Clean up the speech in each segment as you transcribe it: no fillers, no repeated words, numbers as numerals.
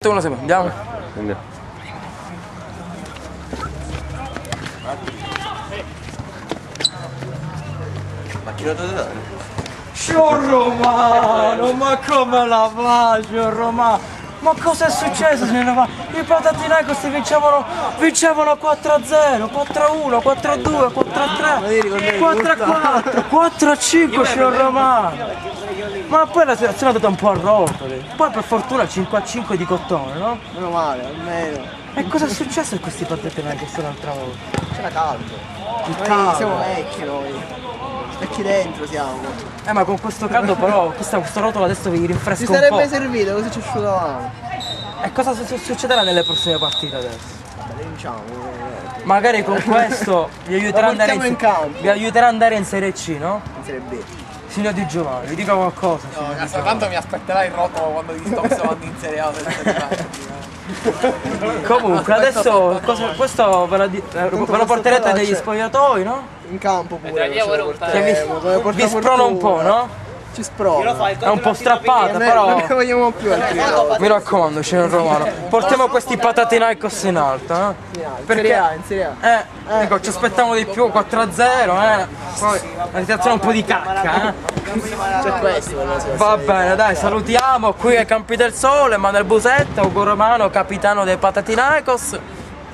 Tu lo sai, andiamo. Andiamo. Ma chi lo deve dare? Ciao Romano, ma come la faccio Romano? Ma cosa è successo signor Romano? I Panathinaikos vincevano 4-0, 4-1, 4-2, 4-3, 4-4, 4-5 signor Romano. Ma poi la situazione è andata un po' a rotoli. Poi per fortuna 5-5 di Cottone, no? Meno male, almeno. E cosa è successo a questi Panathinaikos l'altra volta? C'era caldo. caldo. Siamo vecchi noi. Vecchi dentro siamo. Ma con questo caldo però, questo rotolo adesso vi rinfresca Ci un po'. sarebbe servito, così ci asciugavamo. E cosa succederà nelle prossime partite adesso? Vabbè, vinciamo. Magari con questo vi aiuterà, Lo portiamo in campo. vi aiuterà ad andare in Serie C, no? In Serie B. Signor Di Giovanni, vi dica qualcosa. No, cazzo, tanto mi aspetterai il rotolo quando gli sto andando in Serie A. Comunque adesso questo ve lo porterete degli spogliatoi, no? In campo pure. Che vi sprona un po', no? Ci sprona. È un po' strappata, però Non ne vogliamo più altri. mi raccomando, signor Romano, portiamo questi Panathinaikos in alta, Serie A, in Serie A. Ecco, ci aspettiamo di più, 4-0, poi la situazione è un po' di cacca, C'è questo per la sua. Va bene, dai, salutiamo qui ai Campi del Sole, Manuel Busetta, Ugo Romano, capitano dei Panathinaikos,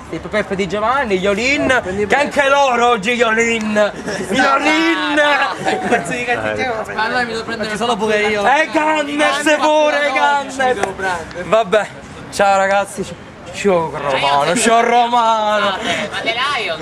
di Peppe Di Giovanni, Iolin, che anche loro oggi Iolin! Pezzo di cattivo. Allora mi devo prendere solo pure io. E Gannes pure, Gannes! Vabbè, ciao ragazzi, ciao Romano, ciao Romano! Ma dei Lions!